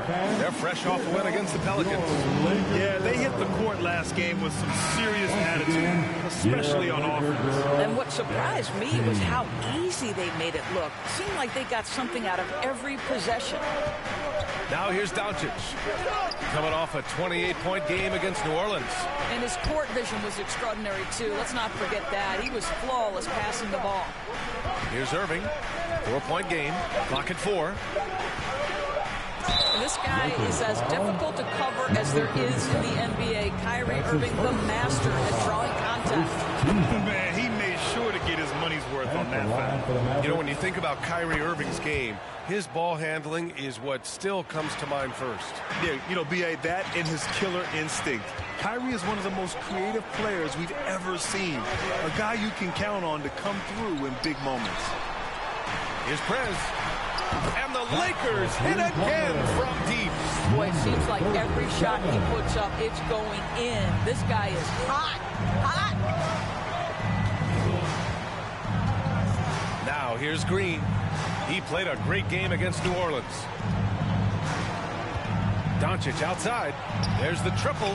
They're fresh off a win against the Pelicans. Yeah, they hit the court last game with some serious attitude, especially on offense. And what surprised me was how easy they made it look. Seemed like they got something out of every possession. Now here's Doncic, coming off a 28-point game against New Orleans. And his court vision was extraordinary, too. Let's not forget that. He was flawless passing the ball. Here's Irving, 4-point game, clock at 4. And this guy is as difficult to cover as there is in the NBA. Kyrie Irving, the master at drawing contact. Man, he made sure to get his money's worth on that foul. You know, when you think about Kyrie Irving's game, his ball handling is what still comes to mind first. Yeah, you know, B.A., that and his killer instinct. Kyrie is one of the most creative players we've ever seen. A guy you can count on to come through in big moments. Here's Prez. And the Lakers hit again from deep. Boy, it seems like every shot he puts up, it's going in. This guy is hot, hot. Now here's Green. He played a great game against New Orleans. Doncic outside. There's the triple.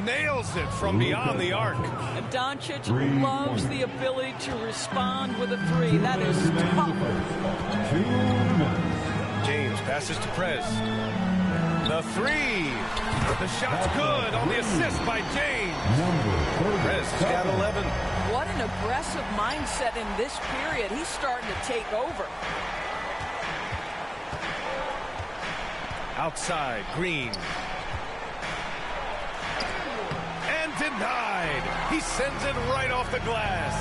Nails it from beyond the arc. And Doncic loves the ability to respond with a three. That is tough. James passes to Prez. The three. The shot's good on the assist by James. Prez has got 11. What an aggressive mindset in this period. He's starting to take over. Outside, Green. And denied. He sends it right off the glass.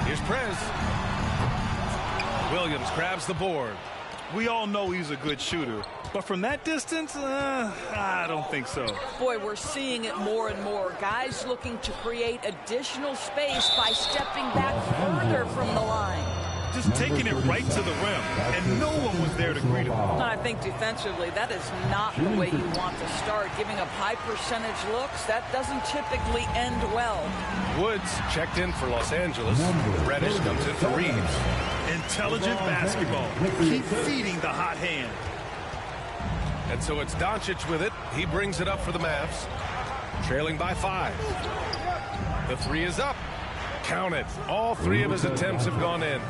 Here's Prez. Williams grabs the board. We all know he's a good shooter, but from that distance, I don't think so. Boy, we're seeing it more and more. Guys looking to create additional space by stepping back further from the line. Just taking it right to the rim, and no one was there to greet him. I think defensively, that is not the way you want to start. Giving up high percentage looks, that doesn't typically end well. Woods checked in for Los Angeles. Reddish comes in for Reeves. Intelligent basketball. Keep feeding the hot hand. And so it's Doncic with it. He brings it up for the Mavs. Trailing by 5. The three is up. Count it. All 3 of his attempts have gone in.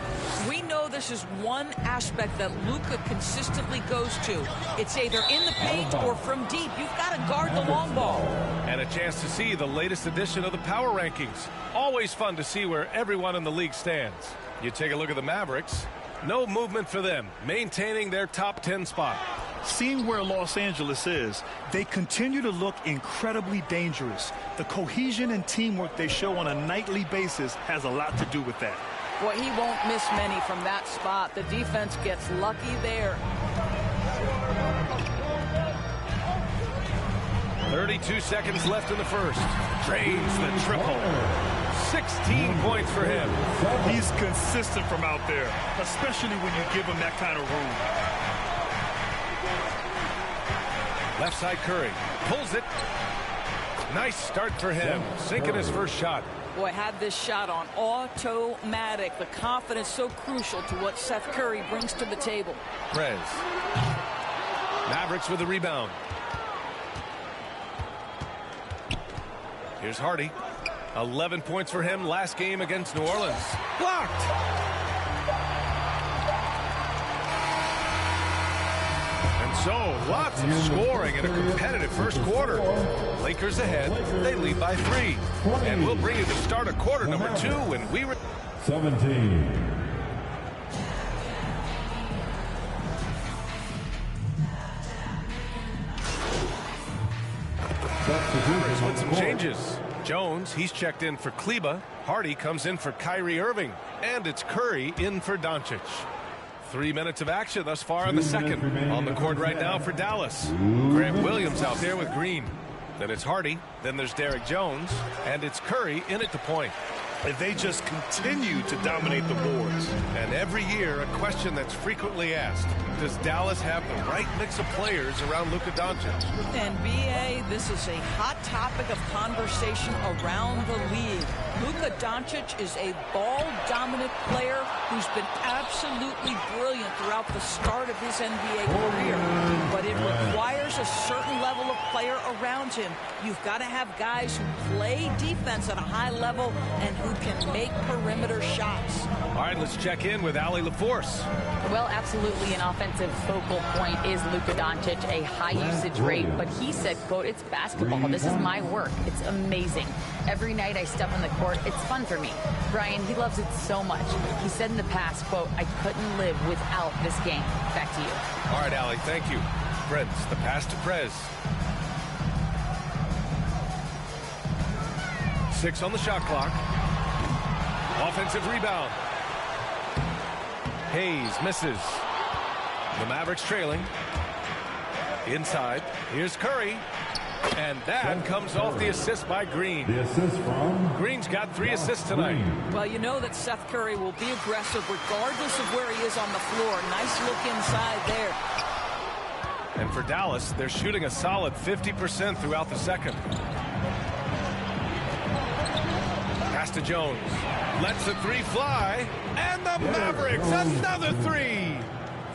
We know this is one aspect that Luka consistently goes to. It's either in the paint or from deep. You've got to guard the long ball. And a chance to see the latest edition of the power rankings. Always fun to see where everyone in the league stands. You take a look at the Mavericks. No movement for them, maintaining their top 10 spot. Seeing where Los Angeles is, they continue to look incredibly dangerous. The cohesion and teamwork they show on a nightly basis has a lot to do with that. Boy, he won't miss many from that spot. The defense gets lucky there. 32 seconds left in the first. Drains the triple. 16 points for him. He's consistent from out there, especially when you give him that kind of room. Left side Curry. Pulls it. Nice start for him. Sinking his first shot. Boy, had this shot on automatic. The confidence so crucial to what Seth Curry brings to the table. Prez. Mavericks with the rebound. Here's Hardy. 11 points for him last game against New Orleans. Blocked. And so, lots of scoring in a competitive first quarter. Lakers ahead. They lead by 3. And we'll bring you to start of quarter number 2 when we... 17. With some changes. Jones, he's checked in for Kleba. Hardy comes in for Kyrie Irving. And it's Curry in for Doncic. 3 minutes of action thus far in the second. On the court right now for Dallas. Grant Williams out there with Green. Then it's Hardy. Then there's Derrick Jones. And it's Curry in at the point. And they just continue to dominate the boards. And every year, a question that's frequently asked. Does Dallas have the right mix of players around Luka Doncic? And BA, this is a hot topic of conversation around the league. Luka Doncic is a ball-dominant player who's been absolutely brilliant throughout the start of his NBA career. But it requires a certain level of player around him. You've got to have guys who play defense at a high level and who can make perimeter shots. All right, let's check in with Allie LaForce. Well, absolutely an offensive focal point is Luka Doncic, a high usage rate. But he said, quote, "It's basketball. This is my work. It's amazing. Every night I step on the court, it's fun for me." Brian, he loves it so much. He said in the past, quote, "I couldn't live without this game." Back to you. All right, Allie, thank you. Prince, the pass to Prez. 6 on the shot clock. Offensive rebound. Hayes misses. The Mavericks trailing. Inside. Here's Curry. And that comes off the assist by Green. The assist from Green's got 3 assists tonight. Well, you know that Seth Curry will be aggressive regardless of where he is on the floor. Nice look inside there. And for Dallas, they're shooting a solid 50% throughout the second. Pass to Jones. Lets the 3 fly. And the Mavericks, another 3.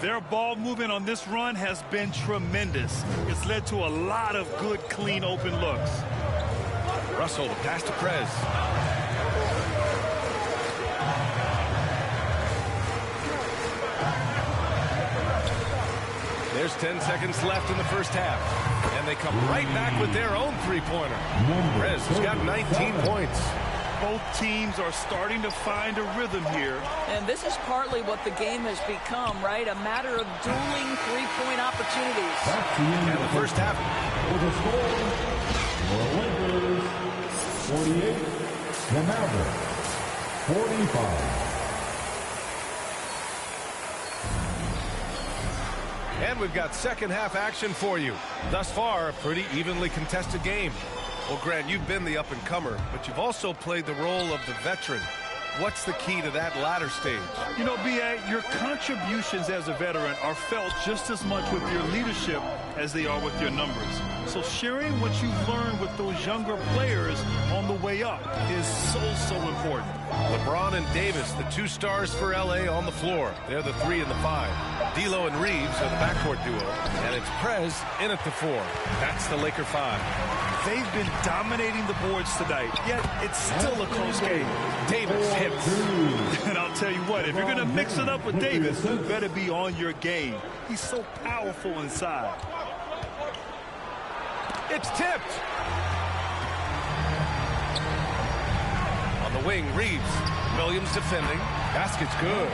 Their ball movement on this run has been tremendous. It's led to a lot of good, clean, open looks. Russell, the pass to Prez. There's 10 seconds left in the first half. And they come right back with their own three-pointer. Prez has got 19 points. Both teams are starting to find a rhythm here. And this is partly what the game has become, right? A matter of dueling three-point opportunities. And the first half. with a score, the Lakers 48, the Mavericks 45. And we've got second half action for you. Thus far, a pretty evenly contested game. Well, Grant, you've been the up-and-comer, but you've also played the role of the veteran. What's the key to that latter stage? You know, B.A., your contributions as a veteran are felt just as much with your leadership as they are with your numbers. So sharing what you've learned with those younger players on the way up is so important. LeBron and Davis, the 2 stars for L.A. on the floor. They're the 3 and the 5. D'Lo and Reeves are the backcourt duo. And it's Prez in at the 4. That's the Laker 5. They've been dominating the boards tonight, yet it's still a close game. Davis hits. And I'll tell you what, if you're going to mix it up with Davis, you better be on your game. He's so powerful inside. It's tipped. On the wing, Reeves. Williams defending. Basket's good.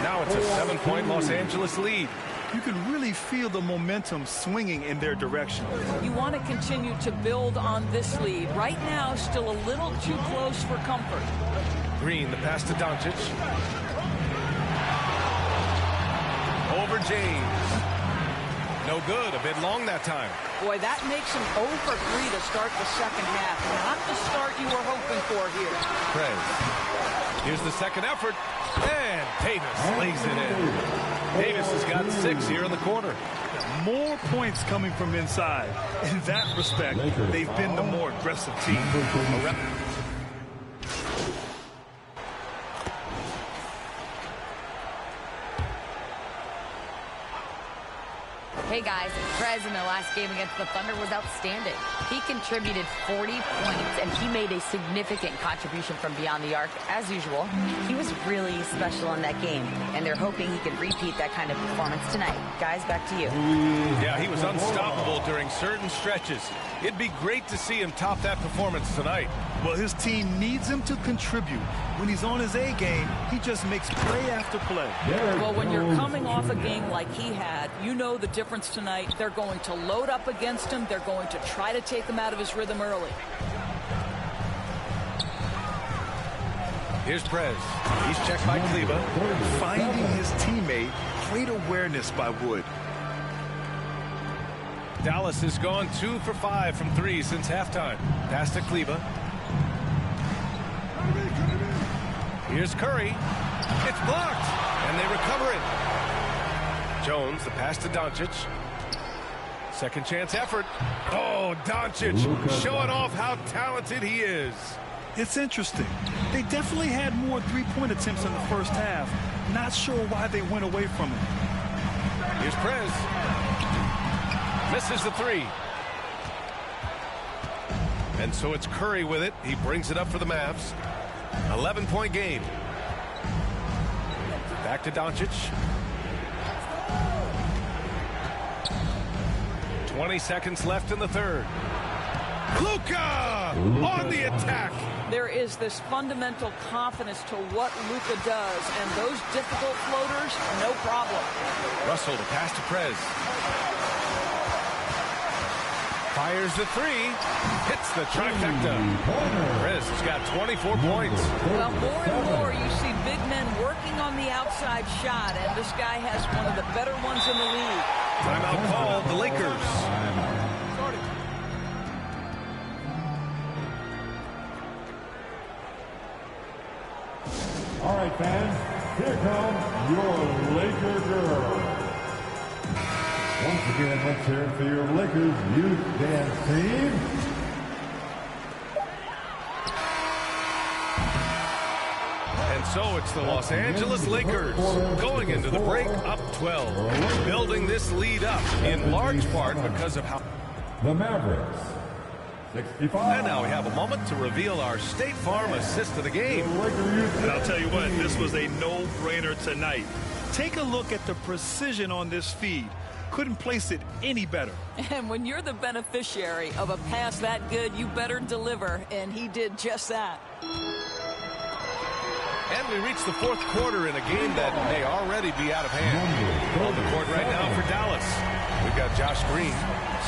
Now it's a 7-point Los Angeles lead. You can really feel the momentum swinging in their direction. You want to continue to build on this lead. Right now, still a little too close for comfort. Green, the pass to Doncic. Over James. No good, a bit long that time. Boy, that makes him 0 for 3 to start the second half. Not the start you were hoping for here. Prez. Here's the second effort. And Davis lays it in. Davis has got 6 here in the quarter. More points coming from inside. In that respect, they've been the more aggressive team. Hey guys, Prez in their last game against the Thunder was outstanding. He contributed 40 points and he made a significant contribution from beyond the arc, as usual. He was really special in that game, and they're hoping he can repeat that kind of performance tonight. Guys, back to you. Yeah, he was unstoppable during certain stretches. It'd be great to see him top that performance tonight. Well, his team needs him to contribute. When he's on his A game, he just makes play after play. Well, when you're coming off a game like he had, you know the difference tonight. They're going to load up against him. They're going to try to take him out of his rhythm early. Here's Prez. He's checked by Kleba. Finding his teammate, great awareness by Wood. Dallas has gone 2 for 5 from 3 since halftime. Pass to Kleba. Here's Curry. It's blocked, and they recover it. Jones, the pass to Doncic. Second chance effort. Oh, Doncic showing off how talented he is. It's interesting. They definitely had more three-point attempts in the first half. Not sure why they went away from it. Here's Prez. Misses the three. And so it's Curry with it. He brings it up for the Mavs. 11-point game. Back to Doncic. 20 seconds left in the third. Luka on the attack. There is this fundamental confidence to what Luka does, and those difficult floaters, no problem. Russell to pass to Prez. Fires the three. Hits the trifecta. Prez has got 24 points. Well, more and more you see big men working on the outside shot, and this guy has one of the better ones in the league. Timeout called, the Lakers. All right, fans, here comes your Laker girl. Once again, let's hear it for your Lakers youth dance team. And so it's the Los Angeles Lakers going into the break up 12. Building this lead up in large part because of how... The Mavericks, 65. And now we have a moment to reveal our State Farm assist of the game. And I'll tell you what, this was a no-brainer tonight. Take a look at the precision on this feed. Couldn't place it any better. And when you're the beneficiary of a pass that good, you better deliver, and he did just that. And we reach the fourth quarter in a game that may already be out of hand. On the court right now for Dallas, we've got Josh Green.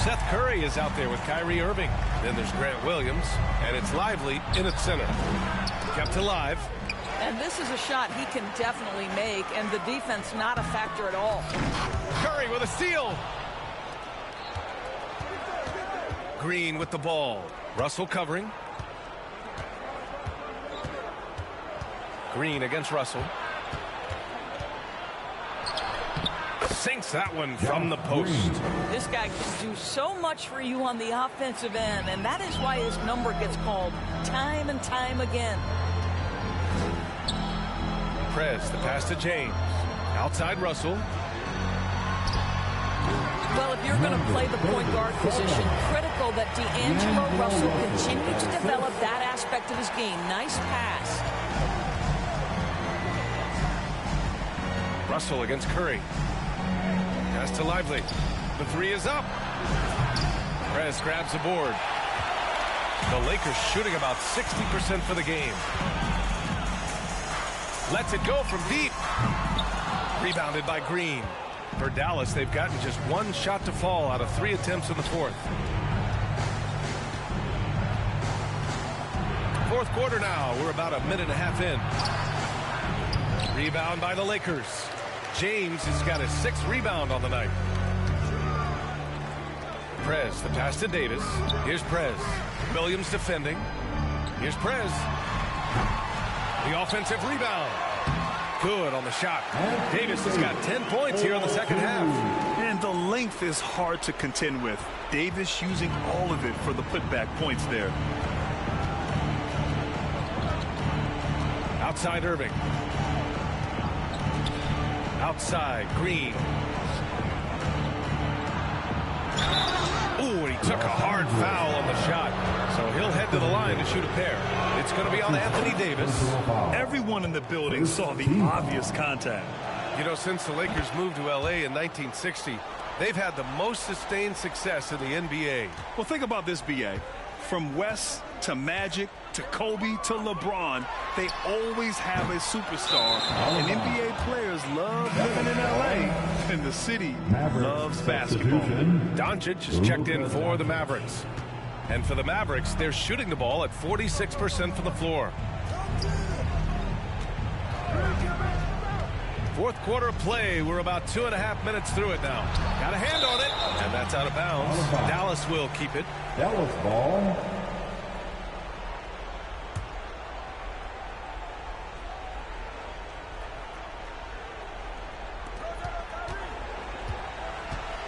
Seth Curry is out there with Kyrie Irving. Then there's Grant Williams, and it's Lively in its center. Kept alive. And this is a shot he can definitely make, and the defense not a factor at all. Curry with a steal. Green with the ball. Russell covering. Green against Russell. Sinks that one from the post. This guy can do so much for you on the offensive end, and that is why his number gets called time and time again. Prez, the pass to James. Outside Russell. Well, if you're going to play the point guard position, critical that D'Angelo Russell continue to develop that aspect of his game. Nice pass. Russell against Curry. Pass to Lively. The three is up. Prez grabs the board. The Lakers shooting about 60% for the game. Lets it go from deep. Rebounded by Green. For Dallas, they've gotten just one shot to fall out of 3 attempts in the fourth. Fourth quarter now. We're about a minute and a half in. Rebound by the Lakers. James has got his 6th rebound on the night. Prez, the pass to Davis. Here's Prez. Williams defending. Here's Prez. The offensive rebound. Good on the shot. Davis has got 10 points here in the second half. And the length is hard to contend with. Davis using all of it for the putback points there. Outside Irving. Outside Green. Ooh, and he took a hard foul on the shot. So he'll head to the line to shoot a pair. It's going to be on Anthony Davis. Everyone in the building saw the obvious contact. You know, since the Lakers moved to L.A. in 1960, they've had the most sustained success in the NBA. Well, think about this, B.A. From West to Magic to Kobe to LeBron, they always have a superstar. And NBA players love living in L.A. And the city loves basketball. Doncic is checked in for the Mavericks. And for the Mavericks, they're shooting the ball at 46% from the floor. Fourth quarter of play. We're about 2.5 minutes through it now. Got a hand on it, and that's out of bounds. Dallas will keep it. Dallas ball.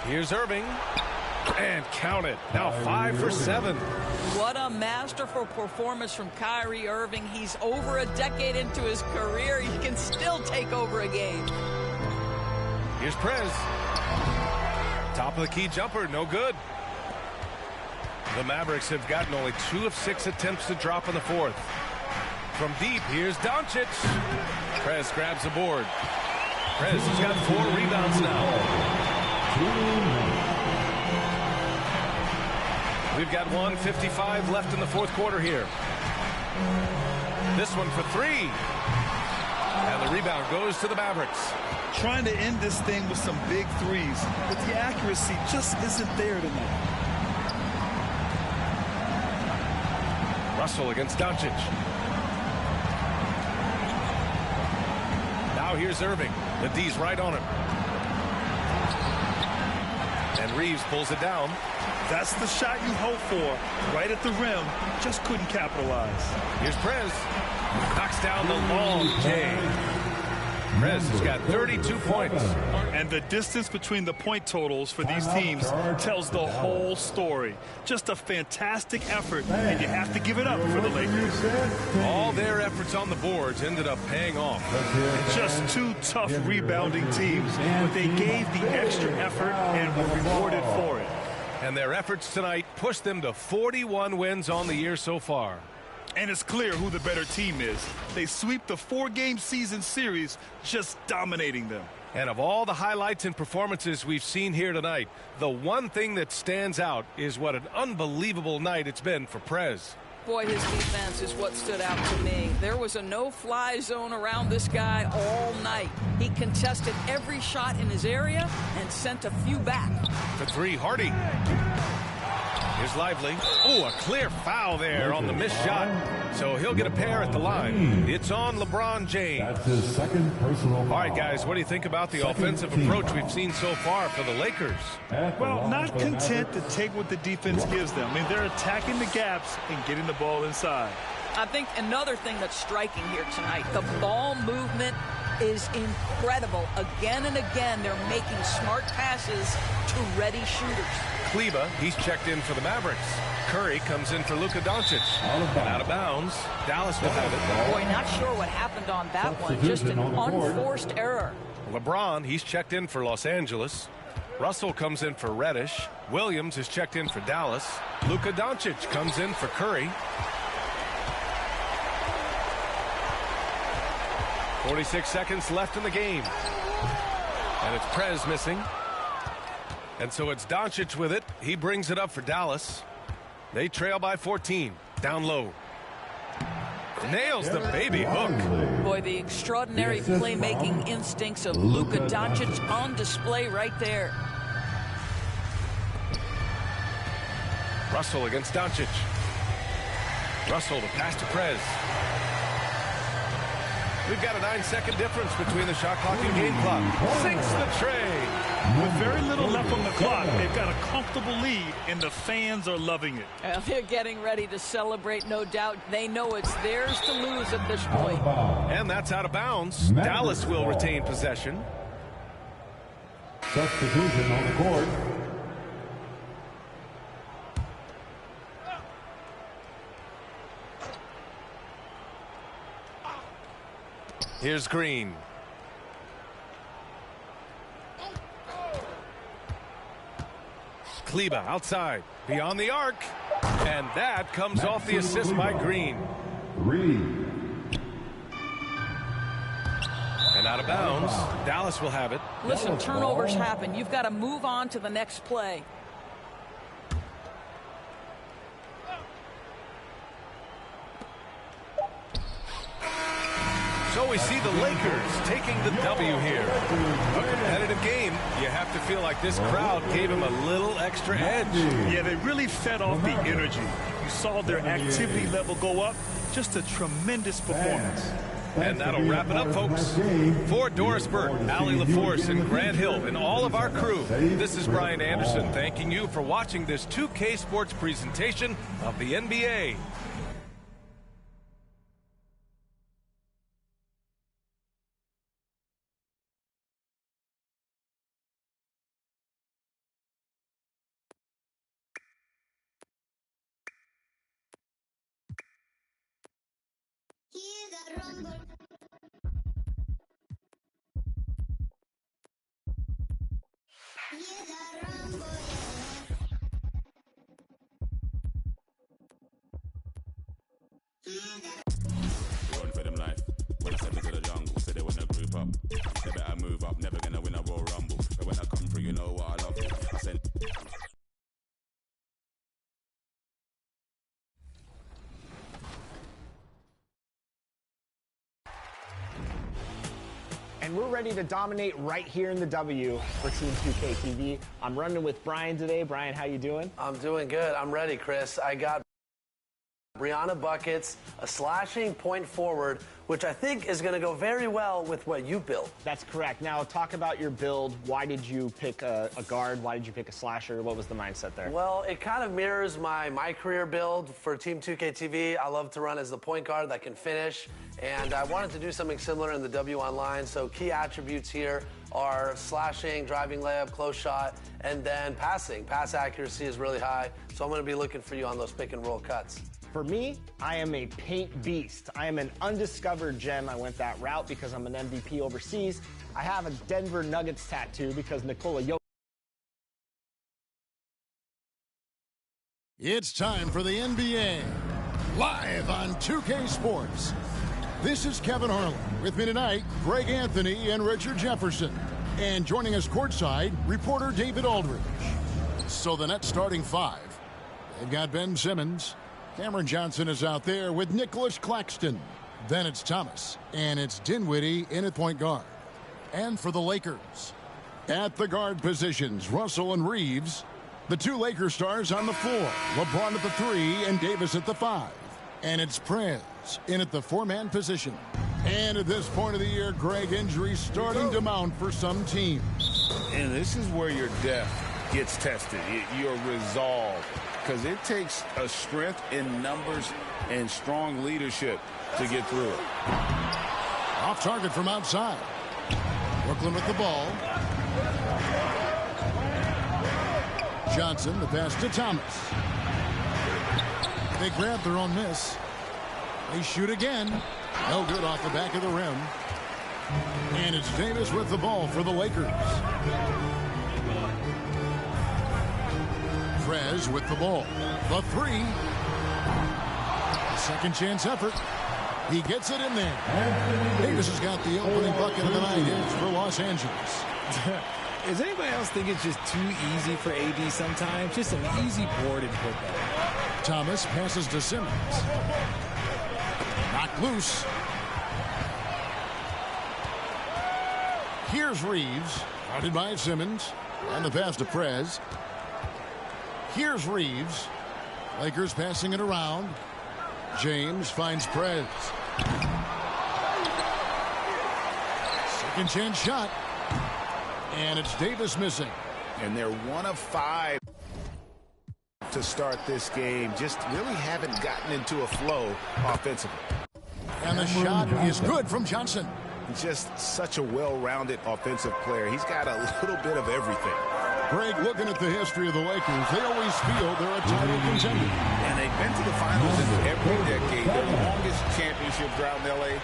Here's Irving. And count it. Now 5 for 7. What a masterful performance from Kyrie Irving. He's over a decade into his career. He can still take over a game. Here's Prez. Top of the key jumper, no good. The Mavericks have gotten only 2 of 6 attempts to drop in the fourth. From deep, here's Doncic. Prez grabs the board. Prez has got 4 rebounds now. We've got 1:55 left in the fourth quarter here. This one for 3. And the rebound goes to the Mavericks. Trying to end this thing with some big threes, but the accuracy just isn't there tonight. Russell against Doncic. Now here's Irving. The D's right on him. And Reeves pulls it down. That's the shot you hope for. Right at the rim. Just couldn't capitalize. Here's Prez. Knocks down the long J. Prez has got 32 points. And the distance between the point totals for these teams tells the whole story. Just a fantastic effort, and you have to give it up for the Lakers. All their efforts on the boards ended up paying off. Just 2 tough rebounding teams, but they gave the extra effort and were rewarded for it. And their efforts tonight pushed them to 41 wins on the year so far. And it's clear who the better team is. They sweep the 4-game season series, just dominating them. And of all the highlights and performances we've seen here tonight, the one thing that stands out is what an unbelievable night it's been for Prez. Boy, his defense is what stood out to me. There was a no-fly zone around this guy all night. He contested every shot in his area and sent a few back. For 3, Hardy. Here's Lively. Oh, a clear foul there on the missed shot. So he'll get a pair at the line. It's on LeBron James. That's his second personal foul. All right, guys, what do you think about the offensive approach we've seen so far for the Lakers? Well, not content to take what the defense gives them. I mean, they're attacking the gaps and getting the ball inside. I think another thing that's striking here tonight, the ball movement is incredible. Again and again, they're making smart passes to ready shooters. Kleba, he's checked in for the Mavericks. Curry comes in for Luka Doncic. Out of bounds. Dallas will have it. Boy, not sure what happened on that one. Just an unforced error. LeBron, he's checked in for Los Angeles. Russell comes in for Reddish. Williams is checked in for Dallas. Luka Doncic comes in for Curry. 46 seconds left in the game. And it's Prez missing. And so it's Doncic with it. He brings it up for Dallas. They trail by 14. Down low. Nails the baby hook. Boy, the extraordinary playmaking instincts of Luka Doncic on display right there. Russell against Doncic. Russell to pass to Prez. We've got a 9-second difference between the shot clock and game clock. Sinks the tray. With very little left on the clock, they've got a comfortable lead, and the fans are loving it. They're getting ready to celebrate, no doubt. They know it's theirs to lose at this point. And that's out of bounds. Dallas will retain possession. Substitution on the court. Here's Green. Kleba outside, beyond the arc. And that comes off the assist by Green. And out of bounds. Dallas will have it. Listen, turnovers happen. You've got to move on to the next play. So we see the Lakers taking the W here. A competitive game. You have to feel like this crowd gave them a little extra edge. Yeah, they really fed off the energy. You saw their activity level go up. Just a tremendous performance. And that'll wrap it up, folks. For Doris Burke, Allie LaForce, and Grant Hill, and all of our crew, this is Brian Anderson thanking you for watching this 2K Sports presentation of the NBA. Going for them life. When I step into the jungle, say they wanna group up. They better move up, never gonna win a Royal Rumble. But when I come through, you know what I love. I said. And we're ready to dominate right here in the W for Team 2K TV. I'm running with Brian today. Brian, how you doing? I'm doing good. I'm ready, Chris. I got Brianna buckets, a slashing point forward, which I think is going to go very well with what you built. That's correct. Now, talk about your build. Why did you pick a guard? Why did you pick a slasher? What was the mindset there? Well, it kind of mirrors my career build for Team 2K TV. I love to run as the point guard that can finish, and I wanted to do something similar in the W Online. So key attributes here are slashing, driving layup, close shot, and then passing. Pass accuracy is really high, so I'm going to be looking for you on those pick and roll cuts. For me, I am a paint beast. I am an undiscovered gem. I went that route because I'm an MVP overseas. I have a Denver Nuggets tattoo because Nikola Jokic. It's time for the NBA, live on 2K Sports. This is Kevin Harlan. With me tonight, Greg Anthony and Richard Jefferson. And joining us courtside, reporter David Aldridge. So the Nets starting five. They've got Ben Simmons. Cameron Johnson is out there with Nicholas Claxton. Then it's Thomas. And it's Dinwiddie in at point guard. And for the Lakers, at the guard positions, Russell and Reeves. The two Lakers stars on the floor. LeBron at the 3 and Davis at the 5. And it's Prez in at the 4-man position. And at this point of the year, Greg, injuries starting to mount for some teams. And this is where your depth gets tested, your resolve. Because it takes a strength in numbers and strong leadership to get through it. Off target from outside. Brooklyn with the ball. Johnson, the pass to Thomas. They grab their own miss. They shoot again. No good off the back of the rim. And it's Davis with the ball for the Lakers. Prez with the ball. The 3. Second chance effort. He gets it in there. Davis has got the opening bucket of the night for Los Angeles. Is anybody else think it's just too easy for AD sometimes? Just an easy board and put that. Thomas passes to Simmons. Knocked loose. Here's Reeves. Guarded by Simmons. And the pass to Prez. Here's Reeves. Lakers passing it around. James finds Prez. Second chance shot. And it's Davis missing. And they're 1 of 5 to start this game. Just really haven't gotten into a flow offensively. And the shot is good from Johnson. Just such a well-rounded offensive player. He's got a little bit of everything. Greg, looking at the history of the Lakers, they always feel they're a title contender. And they've been to the finals in every decade. Their longest championship drought in L.A.,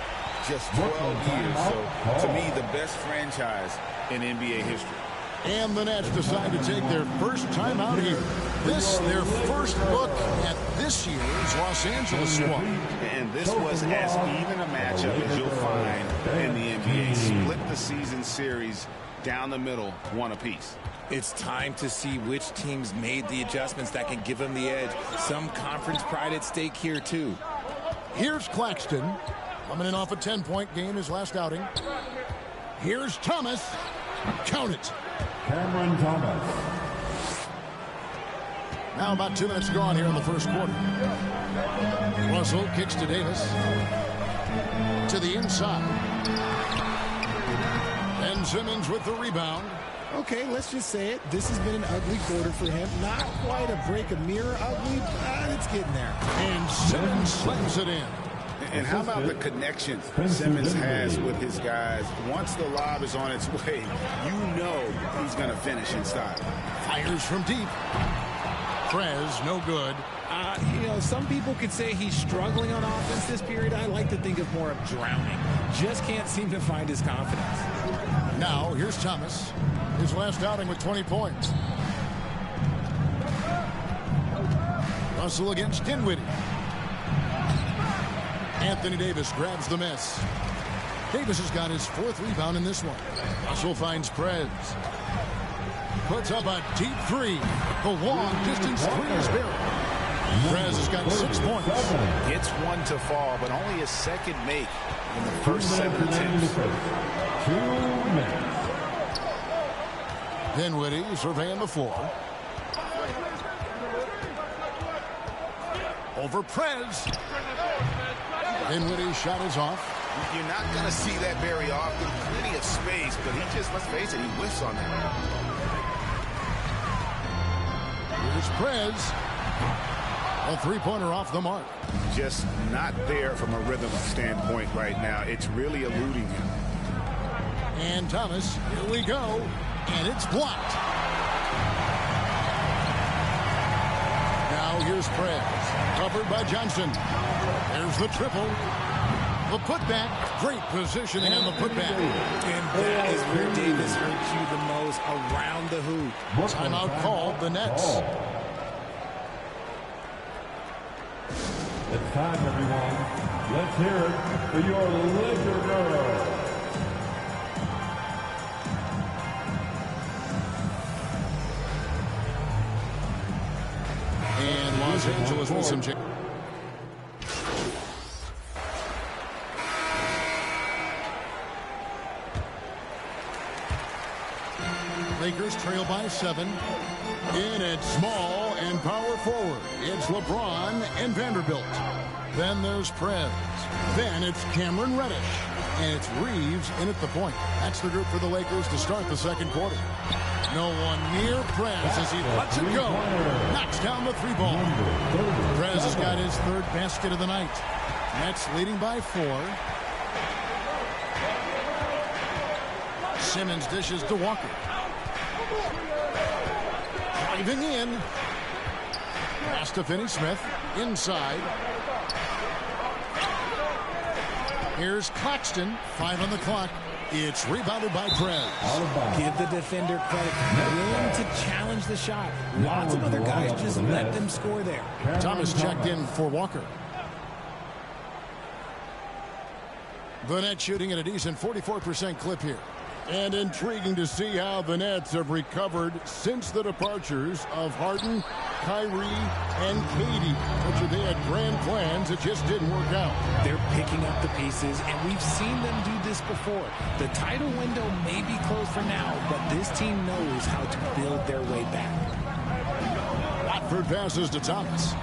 just 12 years. So, to me, the best franchise in NBA history. And the Nets decide to take their first time out here. This, their first look at this year's Los Angeles squad. And this was as even a matchup as you'll find in the NBA. Split the season series down the middle, 1 apiece. It's time to see which teams made the adjustments that can give them the edge. Some conference pride at stake here, too. Here's Claxton, coming in off a 10-point game his last outing. Here's Thomas. Count it. Cameron Thomas. Now about 2 minutes gone here in the first quarter. Russell kicks to Davis. To the inside. Ben Simmons with the rebound. Okay, let's just say it. This has been an ugly quarter for him. Not quite a break a mirror ugly, but it's getting there. And Simmons slams it in. And how about the connection Simmons has with his guys? Once the lob is on its way, you know he's going to finish in style. Fires from deep. Prez, no good. You know, some people could say he's struggling on offense this period. I like to think of more of drowning. Just can't seem to find his confidence. Now, here's Thomas. His last outing with 20 points. Russell against Dinwiddie. Anthony Davis grabs the miss. Davis has got his 4th rebound in this one. Russell finds Prez. Puts up a deep 3. The long distance 3 is buried. Prez has got 6 points. Gets one to fall, but only his second make in the first 7 attempts. 2 minutes. Dinwiddie surveying the floor. Over Prez. Dinwiddie's shot is off. You're not going to see that very often. Plenty of space, but he just, let's face it, he whiffs on that. Here's Prez. A 3-pointer off the mark. Just not there from a rhythm standpoint right now. It's really eluding him. And Thomas, here we go. And it's blocked. Now here's Prez. Covered by Johnson. There's the triple. The putback. Great positioning on the putback. And that is where Davis hurts you the most, around the hoop. Timeout called, the Nets. It's time, everyone. Let's hear it for your Laker girl. And Los Angeles with some change. Lakers trail by 7. In at small and power forward, it's LeBron and Vanderbilt. Then there's Prez. Then it's Cameron Reddish. And it's Reeves in at the point. That's the group for the Lakers to start the second quarter. No one near Prez as he lets it go. Knocks down the 3-ball. Prez has got his 3rd basket of the night. Nets leading by 4. Simmons dishes to Walker. Driving in. Pass to Finney-Smith. Inside. Here's Claxton. 5 on the clock. It's rebounded by Prez. Give the defender credit. Willing to challenge the shot. Lots of other guys just let them score there. Thomas checked in for Walker. The Nets shooting at a decent 44% clip here. And intriguing to see how the Nets have recovered since the departures of Harden, Kyrie, and KD. Which they had grand plans, it just didn't work out. They're picking up the pieces, and we've seen them do this before. The title window may be closed for now, but this team knows how to build their way back. Watford passes to Thomas.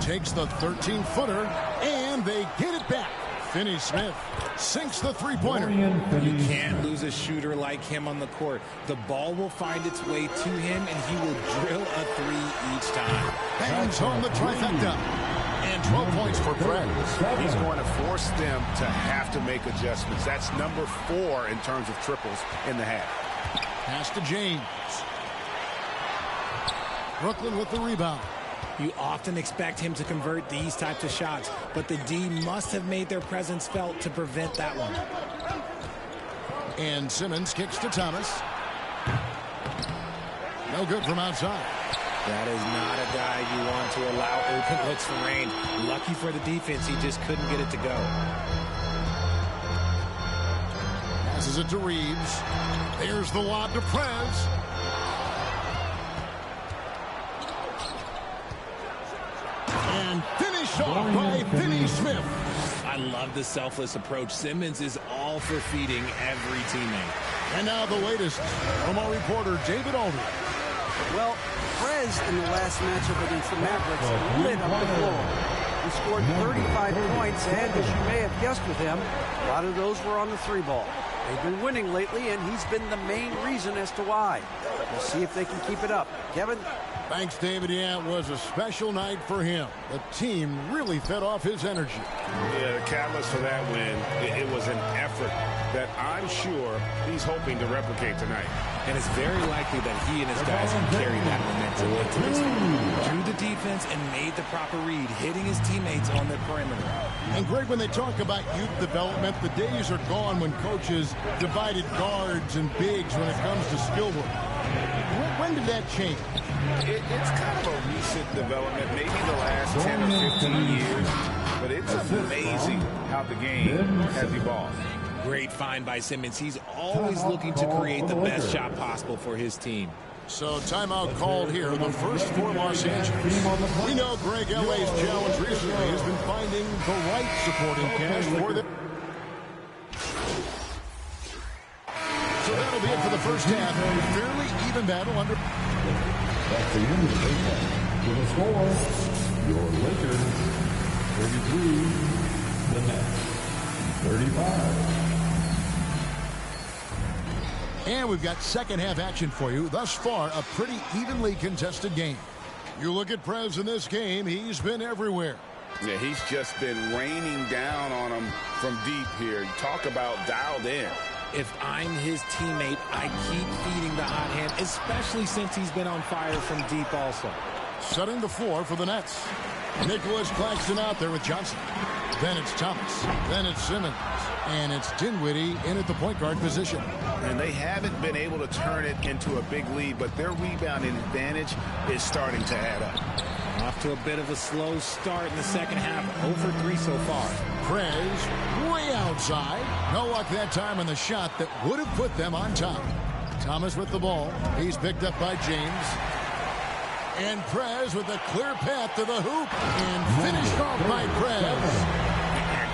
Takes the 13-footer, and they get it back. Finney-Smith sinks the 3-pointer. You can't lose a shooter like him on the court. The ball will find its way to him, and he will drill a 3 each time. Bangs home the trifecta. And 12 points for Prez. He's going to force them to have to make adjustments. That's number 4 in terms of triples in the half. Pass to James. Brooklyn with the rebound. You often expect him to convert these types of shots, but the D must have made their presence felt to prevent that one. And Simmons kicks to Thomas. No good from outside. That is not a guy you want to allow open looks for range. Lucky for the defense, he just couldn't get it to go. Passes it to Reeves. There's the lob to Prez. And finished off by Finney-Smith. I love the selfless approach. Simmons is all for feeding every teammate. And now the latest from our reporter, David Aldridge. Well, Prez in the last matchup against the Mavericks lit up the floor. He scored 35 points, and as you may have guessed with him, a lot of those were on the 3-ball. They've been winning lately, and he's been the main reason as to why. We'll see if they can keep it up. Kevin? Thanks, David. Yeah, it was a special night for him. The team really fed off his energy. Yeah, the catalyst for that win, it was an effort that I'm sure he's hoping to replicate tonight. And it's very likely that he and his guys can carry that momentum into this game. Drew the defense and made the proper read, hitting his teammates on the perimeter. And Greg, when they talk about youth development, the days are gone when coaches divided guards and bigs when it comes to skill work. When did that change? It's kind of a recent development, maybe the last 10 or 15 years, but it's amazing how the game has evolved. Great find by Simmons. He's always looking to create the best shot possible for his team. So timeout called here, the first for Los Angeles. We know Greg LA's challenge recently has been finding the right supporting cast for them. So that'll be it for the first half. Fairly even battle under. That's the end of the game. With a score, your Lakers 33, the Nets 35. And we've got second half action for you. Thus far, a pretty evenly contested game. You look at Prez in this game, he's been everywhere. Yeah, he's just been raining down on them from deep here. Talk about dialed in. If I'm his teammate, I keep feeding the hot hand, especially since he's been on fire from deep also. Setting the floor for the Nets. Nicholas Claxton out there with Johnson. Then it's Thomas. Then it's Simmons. And it's Dinwiddie in at the point guard position. And they haven't been able to turn it into a big lead, but their rebounding advantage is starting to add up. Off to a bit of a slow start in the second half. 0 for 3 so far. Prez way outside. No luck that time on the shot that would have put them on top. Thomas with the ball. He's picked up by James. And Prez with a clear path to the hoop. And finished off by Prez.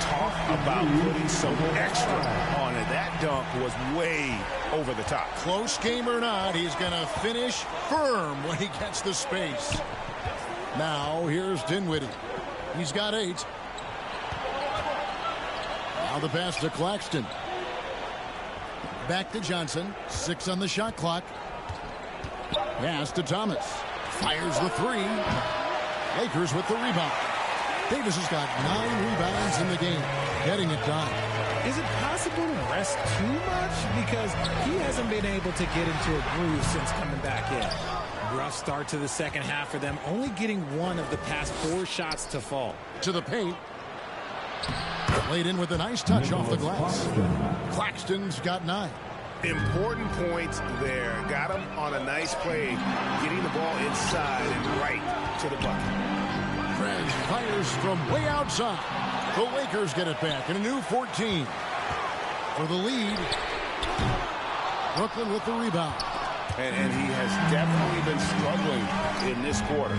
Talk about putting some extra on it. That dunk was way over the top. Close game or not, he's going to finish firm when he gets the space. Now, here's Dinwiddie. He's got 8. Now the pass to Claxton. Back to Johnson. 6 on the shot clock. Pass to Thomas. Fires the 3. Lakers with the rebound. Davis has got 9 rebounds in the game, getting it done. Is it possible to rest too much? Because he hasn't been able to get into a groove since coming back in. Rough start to the second half for them, only getting 1 of the past 4 shots to fall. To the paint. Laid in with a nice touch off the glass. Claxton's got 9. Important points there. Got him on a nice play, getting the ball inside and right to the bucket. Prez fires from way outside. The Lakers get it back in a new 14. For the lead. Brooklyn with the rebound. And he has definitely been struggling in this quarter.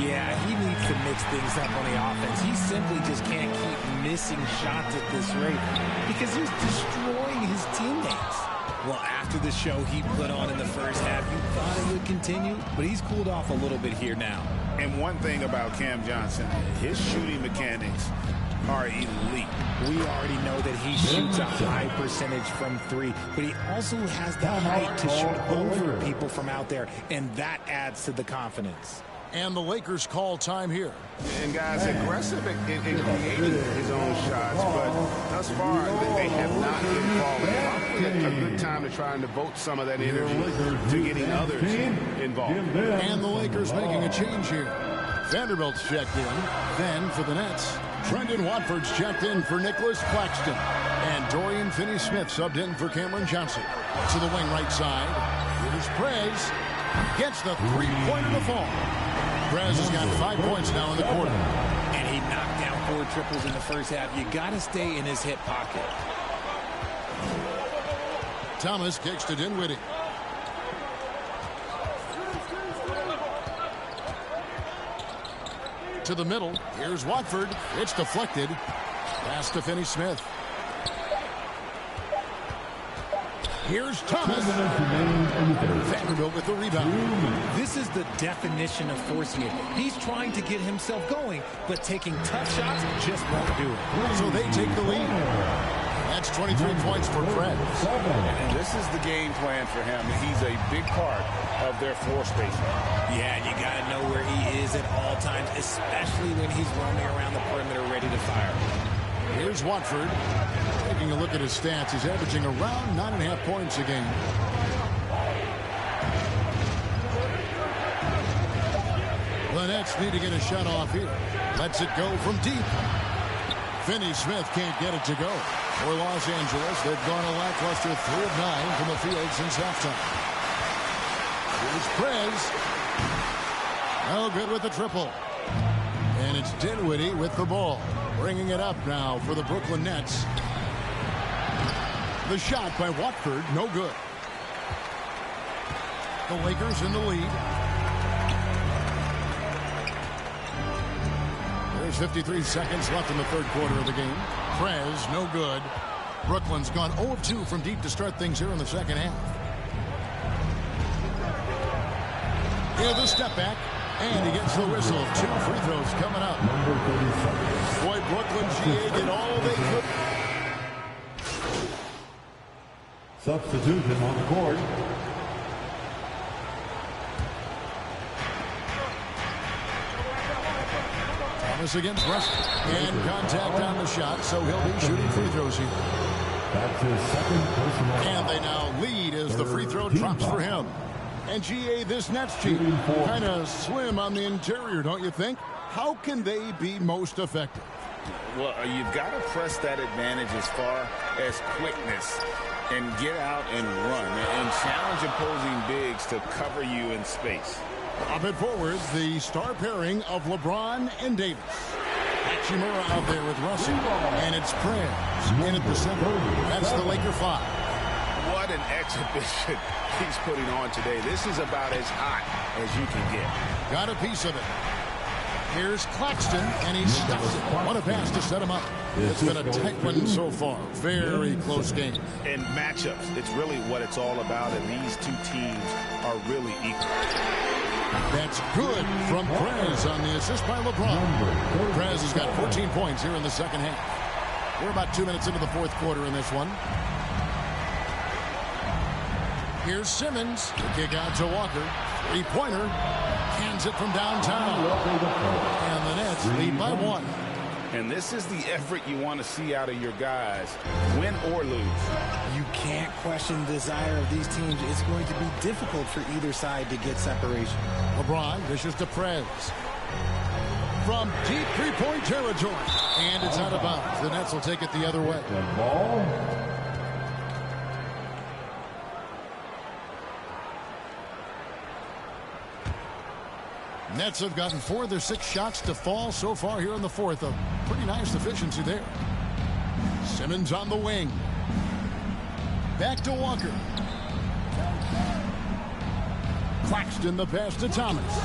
Yeah, he needs to mix things up on the offense. He simply just can't keep missing shots at this rate because he's destroying his teammates. Well, after the show he put on in the first half, you thought it would continue, but he's cooled off a little bit here now. And one thing about Cam Johnson, his shooting mechanics are elite. We already know that he shoots a high percentage from 3, but he also has the height to shoot over people from out there, and that adds to the confidence. And the Lakers call time here. And guys, aggressive in creating his own shots, but thus far they have not been falling. Probably a good time to try and devote some of that energy to getting others involved. And the Lakers making a change here. Vanderbilt's checked in. Then for the Nets, Brendan Watford's checked in for Nicholas Claxton. And Dorian Finney-Smith subbed in for Cameron Johnson. To the wing right side. Here's Prez. Gets the three-pointer to fall. Prez has got 5 points now in the quarter. And he knocked down 4 triples in the first half. You got to stay in his hip pocket. Thomas kicks to Dinwiddie. To the middle. Here's Watford. It's deflected. Pass to Finney-Smith. Here's Thomas. Vanderbilt with the rebound. This is the definition of forcing it. He's trying to get himself going, but taking tough shots just won't do it. So they take the lead. That's 23 points for Fred. And this is the game plan for him. He's a big part of their floor spacing. Yeah, you got to know where he is at all times, especially when he's roaming around the perimeter ready to fire. Here's Watford. Taking a look at his stats, he's averaging around 9.5 points a game. The Nets need to get a shot off here. Lets it go from deep. Finney-Smith can't get it to go. For Los Angeles, they've gone a lackluster 3 of 9 from the field since halftime. Here's Prez. No good with the triple. And it's Dinwiddie with the ball. Bringing it up now for the Brooklyn Nets. The shot by Watford, no good. The Lakers in the lead. There's 53 seconds left in the third quarter of the game. Prez, no good. Brooklyn's gone 0 of 2 from deep to start things here in the second half. Here's the step back. And he gets the whistle. 2 free throws coming up. Boy, Brooklyn GA did all they could. Substitution on the court. Thomas against Russell. And contact on the shot, so he'll be shooting free throws here. That's his second personal. And they now lead as the free throw drops for him. And GA, this Nets team, kind of slim on the interior, don't you think? How can they be most effective? Well, you've got to press that advantage as far as quickness and get out and run and challenge opposing bigs to cover you in space. Up and forwards, the star pairing of LeBron and Davis. Hachimura out there with Russell. And it's Prez in at the center. That's the Laker 5. What an exhibition he's putting on today. This is about as hot as you can get. Got a piece of it. Here's Claxton, and he stops it. What a pass to set him up. It's been a tight one so far. Very close game. And matchups, it's really what it's all about, and these two teams are really equal. That's good from Prez on the assist by LeBron. Prez has got 14 points here in the second half. We're about 2 minutes into the fourth quarter in this one. Here's Simmons. The kick out to Walker. Three-pointer. Hands it from downtown. And the Nets lead by 1. And this is the effort you want to see out of your guys, win or lose. You can't question the desire of these teams. It's going to be difficult for either side to get separation. LeBron dishes to Prez. From deep three-point territory. And it's out of bounds. The Nets will take it the other way. The ball. Nets have gotten 4 of their 6 shots to fall so far here in the fourth. A pretty nice efficiency there. Simmons on the wing. Back to Walker. Claxton the pass to Thomas.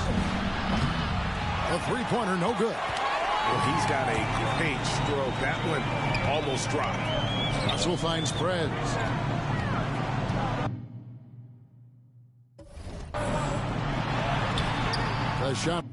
A three-pointer, no good. Well, he's got a great stroke. That one almost dropped. Russell finds Prez. A shot.